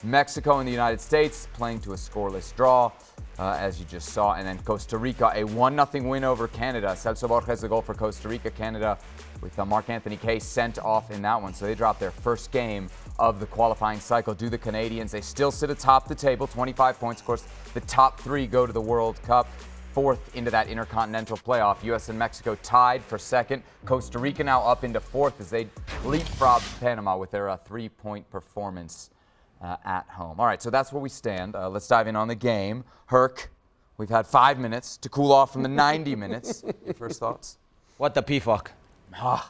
Mexico and the United States playing to a scoreless draw, as you just saw. And then Costa Rica, a 1-0 win over Canada. Celso Borges, the goal for Costa Rica. Canada with Marc-Anthony Kaye sent off in that one. So they dropped their first game of the qualifying cycle. Do the Canadians. They still sit atop the table, 25 points. Of course, the top three go to the World Cup. Fourth into that intercontinental playoff. U.S. and Mexico tied for second. Costa Rica now up into fourth as they leapfrog Panama with their 3-point performance at home. All right, so that's where we stand. Let's dive in on the game. Herc, we've had 5 minutes to cool off from the 90 minutes. First thoughts? What the p-fuck? Wow.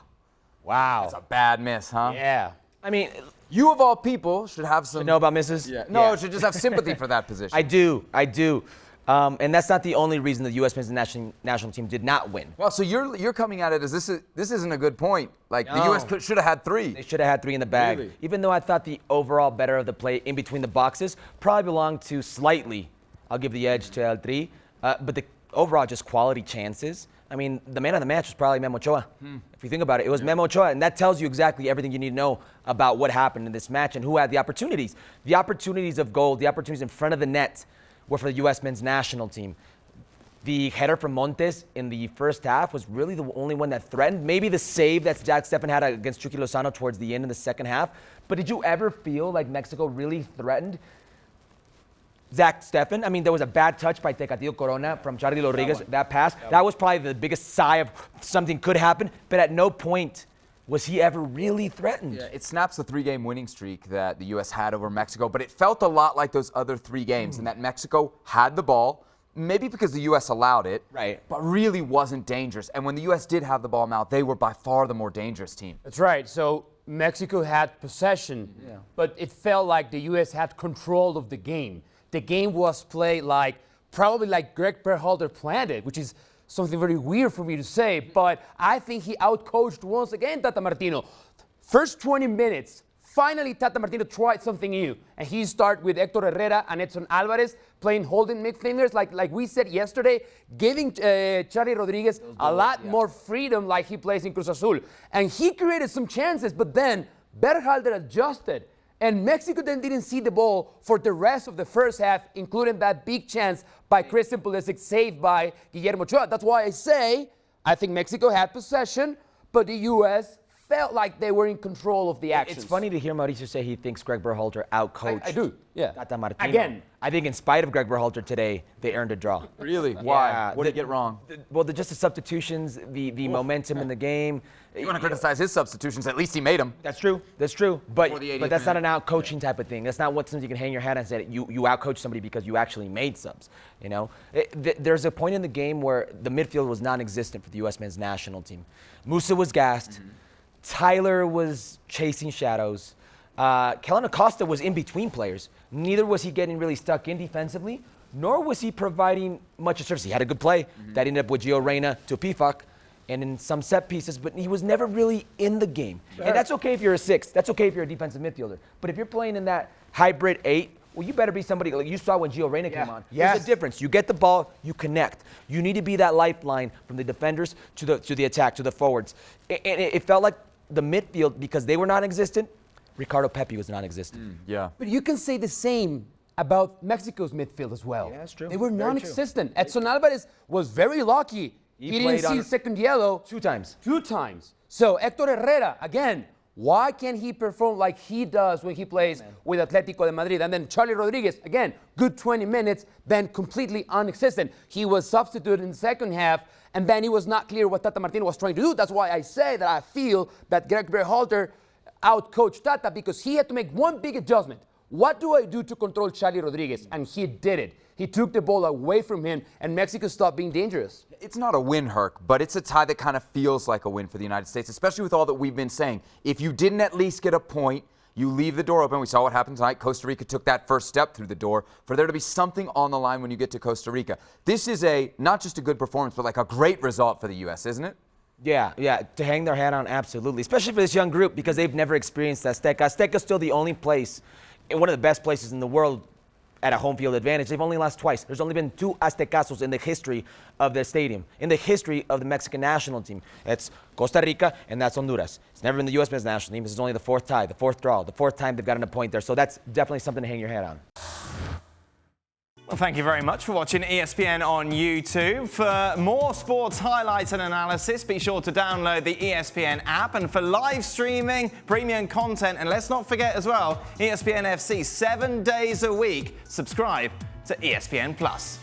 That's a bad miss, huh? Yeah. I mean, you of all people should have some... Should know about misses? Yeah. No, should just have sympathy for that position. I do. And that's not the only reason the U.S. men's national team did not win. Well, so you're coming at it as this isn't a good point. Like, No. the U.S. should have had 3. They should have had 3 in the bag. Really? Even though I thought the overall better of the play in between the boxes probably belonged to slightly, I'll give the edge to El Tri, but the overall just quality chances. I mean, the man of the match was probably Memo Ochoa. If you think about it, it was Memo Ochoa, and that tells you exactly everything you need to know about what happened in this match and who had the opportunities. The opportunities of goal, the opportunities in front of the net were for the U.S. men's national team. The header from Montes in the first half was really the only one that threatened. Maybe the save that Jack Steffen had against Chucky Lozano towards the end in the second half. But did you ever feel like Mexico really threatened Zach Steffen? I mean, there was a bad touch by Tecatito Corona from Charlie Rodriguez, that pass. That was probably the biggest sigh of something could happen. But at no point was he ever really threatened. Yeah, it snaps the 3-game winning streak that the U.S. had over Mexico, but it felt a lot like those other 3 games in that Mexico had the ball, maybe because the U.S. allowed it, right, but really wasn't dangerous. And when the U.S. did have the ball now, they were by far the more dangerous team. That's right. So Mexico had possession, but it felt like the U.S. had control of the game. The game was played probably like Greg Berhalter planned it, which is something very weird for me to say, but I think he outcoached once again Tata Martino. First 20 minutes, finally Tata Martino tried something new, and he started with Héctor Herrera and Edson Alvarez playing holding midfielders, like we said yesterday, giving Charlie Rodriguez a lot more freedom like he plays in Cruz Azul. And he created some chances, but then Berhalter adjusted. And Mexico then didn't see the ball for the rest of the first half, including that big chance by Christian Pulisic, saved by Guillermo Ochoa. That's why I say I think Mexico had possession, but the U.S. felt like they were in control of the actions. It's funny to hear Mauricio say he thinks Greg Berhalter outcoached I do, yeah. Tata Martino. Again. I think in spite of Greg Berhalter today, they earned a draw. Really? Why? Yeah, What did he get wrong? Just the substitutions, the momentum in the game. You want to criticize his substitutions, at least he made them. That's true. But the 80th that's not an minute. out-coaching type of thing. That's not what something you can hang your hat on and say you out-coach somebody because you actually made subs. You know, there's a point in the game where the midfield was non-existent for the U.S. men's national team. Musa was gassed. Tyler was chasing shadows. Kellen Acosta was in between players. Neither was he getting really stuck in defensively, nor was he providing much of service. He had a good play that ended up with Gio Reyna to Pifak and in some set pieces, but he was never really in the game. Sure. And that's okay if you're a 6. That's okay if you're a defensive midfielder. But if you're playing in that hybrid 8, well, you better be somebody like you saw when Gio Reyna came on. Yes. There's a difference. You get the ball, you connect. You need to be that lifeline from the defenders to the attack, to the forwards. And it felt like the midfield, because they were non-existent, Ricardo Pepi was non-existent. Yeah. But you can say the same about Mexico's midfield as well. Yeah, that's true. They were Very non-existent. Edson Alvarez was very lucky. He didn't see second yellow. 2 times. 2 times. So Héctor Herrera, again, why can't he perform like he does when he plays with Atletico de Madrid? And then Charlie Rodriguez, again, good 20 minutes, then completely non-existent. He was substituted in the second half, and then it was not clear what Tata Martino was trying to do. That's why I say that I feel that Greg Berhalter outcoached Tata, because he had to make one big adjustment. What do I do to control Charlie Rodriguez? And he did it. He took the ball away from him, and Mexico stopped being dangerous. It's not a win, Herc, but it's a tie that kind of feels like a win for the United States, especially with all that we've been saying. If you didn't at least get a point, you leave the door open. We saw what happened tonight. Costa Rica took that first step through the door. For there to be something on the line when you get to Costa Rica. This is not just a good performance, but like a great result for the U.S., isn't it? Yeah, to hang their hat on, absolutely. Especially for this young group, because they've never experienced Azteca. Azteca's still the only place, and one of the best places in the world, at a home field advantage. They've only lost twice. There's only been 2 Aztecazos in the history of their stadium, in the history of the Mexican national team. It's Costa Rica and that's Honduras. It's never been the U.S. men's national team. This is only the 4th tie, the 4th draw, the 4th time they've gotten a point there. So that's definitely something to hang your hat on. Well, thank you very much for watching ESPN on YouTube. For more sports highlights and analysis, be sure to download the ESPN app. And for live streaming, premium content, and let's not forget as well, ESPN FC 7 days a week. Subscribe to ESPN Plus.